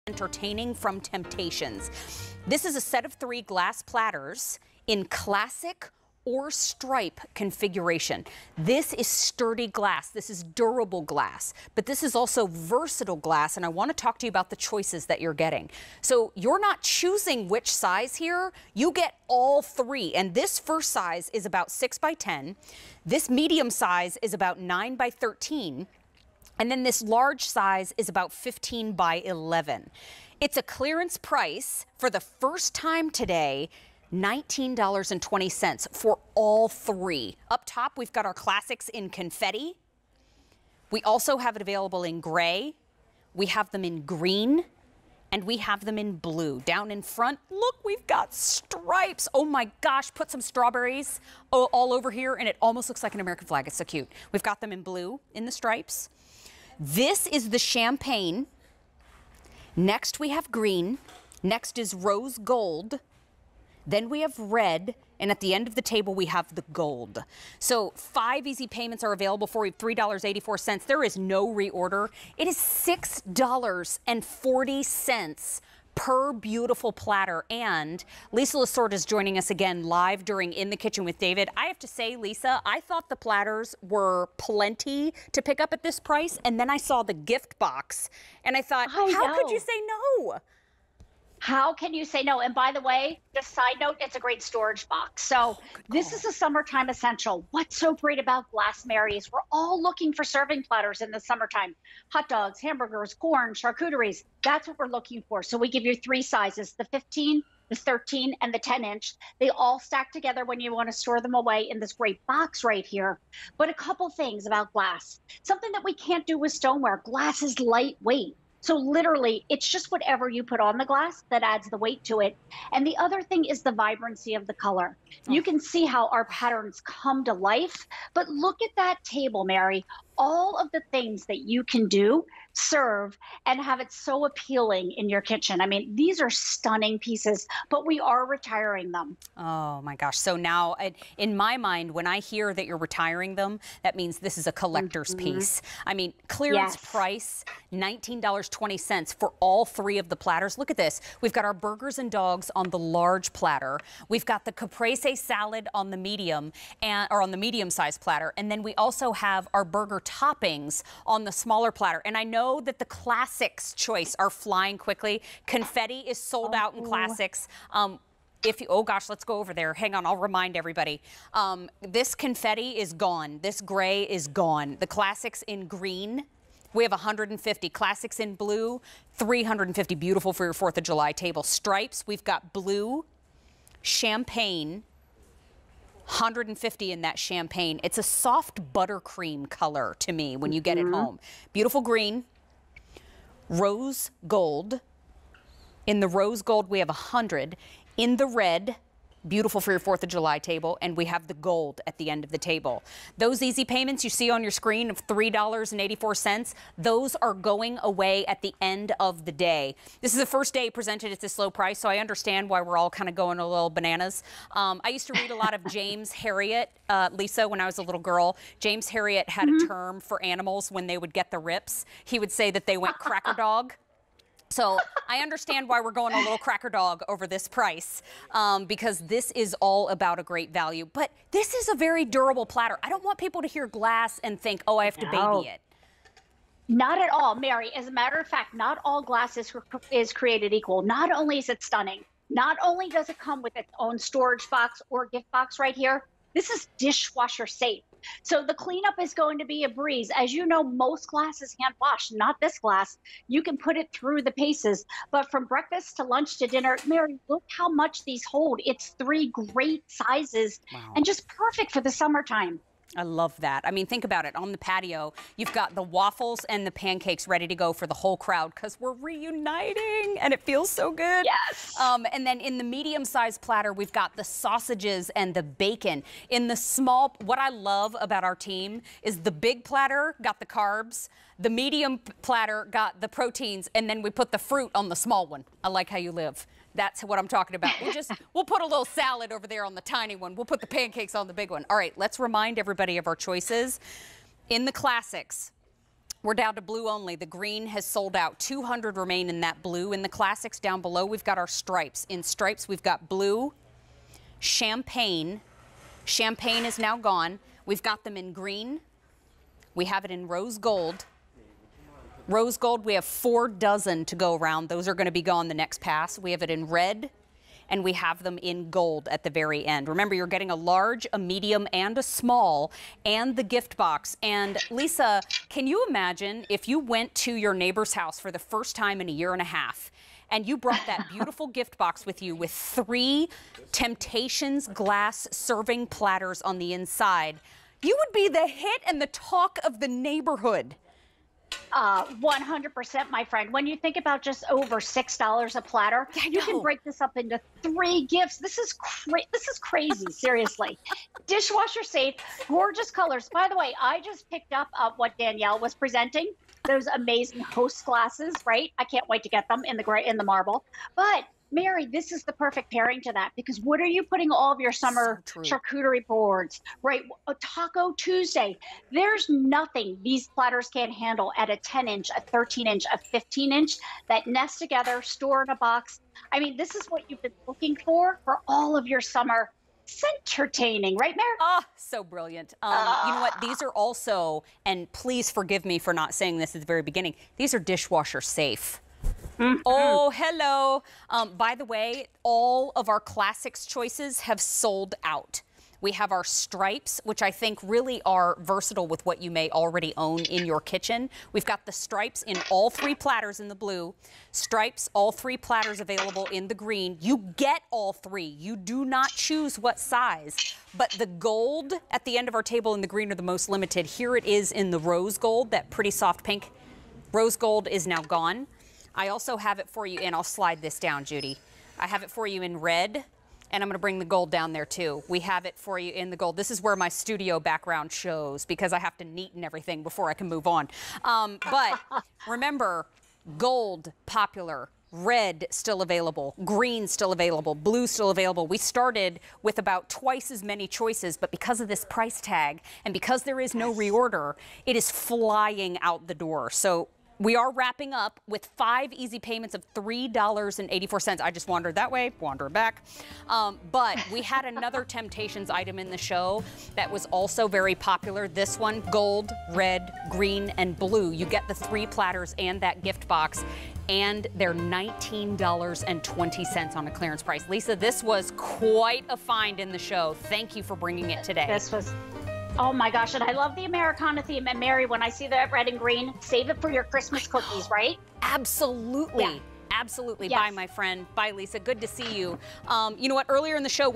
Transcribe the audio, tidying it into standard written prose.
entertaining from Temp-tations. This is a set of 3 glass platters in classic or stripe configuration. This is sturdy glass. This is durable glass, but this is also versatile glass, and I want to talk to you about the choices that you're getting. So you're not choosing which size here. You get all 3, and this first size is about 6 by 10. This medium size is about 9 by 13. And then this large size is about 15 by 11. It's a clearance price for the first time today, $19.20 for all 3. Up top, we've got our classics in confetti. We also have it available in gray. We have them in green. And we have them in blue. Down in front, look, we've got stripes. Oh my gosh, put some strawberries all over here, and it almost looks like an American flag. It's so cute. We've got them in blue in the stripes. This is the champagne. Next we have green. Next is rose gold. Then we have red. And at the end of the table, we have the gold. So 5 easy payments are available for you, $3.84. There is no reorder. It is $6.40 per beautiful platter. And Lisa Lasorda is joining us again live during In the Kitchen with David. I have to say, Lisa, I thought the platters were plenty to pick up at this price. And then I saw the gift box and I thought, how could you say no? How can you say no? And by the way, just side note, it's a great storage box. So this is a summertime essential. What's so great about glass, Mary, is we're all looking for serving platters in the summertime. Hot dogs, hamburgers, corn, charcuteries. That's what we're looking for. So we give you 3 sizes, the 15, the 13, and the 10-inch. They all stack together when you want to store them away in this great box right here. But a couple things about glass. Something that we can't do with stoneware. Glass is lightweight. So literally, it's just whatever you put on the glass that adds the weight to it. And the other thing is the vibrancy of the color. You can see how our patterns come to life, but look at that table, Mary. All of the things that you can do, serve, and have it so appealing in your kitchen. I mean, these are stunning pieces, but we are retiring them. Oh my gosh. So now, in my mind, when I hear that you're retiring them, that means this is a collector's piece. I mean, clearance price, $19.20 for all 3 of the platters. Look at this. We've got our burgers and dogs on the large platter. We've got the caprese salad on the medium, or on the medium-sized platter. And then we also have our burger toppings on the smaller platter. And I know that the classics choice are flying quickly. Confetti is sold out in classics. Oh gosh, let's go over there. Hang on, I'll remind everybody. This confetti is gone. This gray is gone. The classics in green, we have 150. Classics in blue, 350. Beautiful for your 4th of July table. Stripes, we've got blue, champagne, 150 in that champagne. It's a soft buttercream color to me when you get it home. Beautiful green, rose gold. In the rose gold, we have 100. In the red, beautiful for your 4th of July table, and we have the gold at the end of the table. Those easy payments you see on your screen of $3.84, those are going away at the end of the day. This is the first day presented at this low price, so I understand why we're all kind of going a little bananas. I used to read a lot of James Herriot, Lisa, when I was a little girl. James Herriot had a term for animals when they would get the rips. He would say that they went cracker dog. So I understand why we're going a little cracker dog over this price, because this is all about a great value. But this is a very durable platter. I don't want people to hear glass and think, oh, I have to baby it. Not at all, Mary. As a matter of fact, not all glass is created equal. Not only is it stunning, not only does it come with its own storage box or gift box right here, this is dishwasher safe. So the cleanup is going to be a breeze. As you know, most glass is hand washed, not this glass. You can put it through the paces. But from breakfast to lunch to dinner, Mary, look how much these hold. It's 3 great sizes and just perfect for the summertime. I love that. I mean, think about it. On the patio, you've got the waffles and the pancakes ready to go for the whole crowd because we're reuniting and it feels so good. Yes. And then in the medium-sized platter, we've got the sausages and the bacon. In the small, what I love about our team is the big platter got the carbs, the medium platter got the proteins, and then we put the fruit on the small one. I like how you live. That's what I'm talking about. We'll put a little salad over there on the tiny one. We'll put the pancakes on the big one. All right, let's remind everybody of our choices. In the classics, We're down to blue only. The green has sold out. 200 remain in that blue. In the classics down below, we've got our stripes. In stripes, we've got blue, champagne. Champagne is now gone. We've got them in green. We have it in rose gold. Rose gold, we have 4 dozen to go around. Those are going to be gone the next pass. We have it in red, and we have them in gold at the very end. Remember, you're getting a large, a medium, and a small, and the gift box. And Lisa, can you imagine if you went to your neighbor's house for the first time in a year and a half, and you brought that beautiful gift box with you with 3 Temp-tations glass serving platters on the inside? You would be the hit and the talk of the neighborhood. 100%, my friend. When you think about just over $6 a platter, you can break this up into 3 gifts. This is crazy, seriously. Dishwasher safe, gorgeous colors. By the way, I just picked up what Danielle was presenting. Those amazing host glasses, right? I can't wait to get them in the gray, in the marble. But Mary, this is the perfect pairing to that, because what are you putting all of your summer charcuterie boards, right? A Taco Tuesday. There's nothing these platters can't handle at a 10-inch, a 13-inch, a 15-inch that nest together, store in a box. I mean, this is what you've been looking for all of your summer entertaining, right, Mary? Oh, so brilliant. You know what? These are also, and please forgive me for not saying this at the very beginning, these are dishwasher safe. Oh, hello. By the way, all of our classics choices have sold out. We have our stripes, which I think really are versatile with what you may already own in your kitchen. We've got the stripes in all 3 platters in the blue, stripes, all 3 platters available in the green. You get all 3. You do not choose what size. But the gold at the end of our table in the green are the most limited. Here it is in the rose gold, that pretty soft pink. Rose gold is now gone. I also have it for you, and I'll slide this down, Judy. I have it for you in red, and I'm going to bring the gold down there, too. We have it for you in the gold. This is where my studio background shows, because I have to neaten everything before I can move on. But remember, gold, popular. Red, still available. Green, still available. Blue, still available. We started with about twice as many choices, but because of this price tag, and because there is no reorder, it is flying out the door. So we are wrapping up with 5 easy payments of $3.84. I just wandered that way, wander back. But we had another Temp-tations item in the show that was also very popular. This one, gold, red, green, and blue. You get the 3 platters and that gift box, and they're $19.20 on a clearance price. Lisa, this was quite a find in the show. Thank you for bringing it today. This was... Oh my gosh, and I love the Americana theme. And Mary, when I see that red and green, save it for your Christmas cookies, right? Absolutely. Yeah. Absolutely. Yes. Bye, my friend. Bye, Lisa. Good to see you. You know what? Earlier in the show, we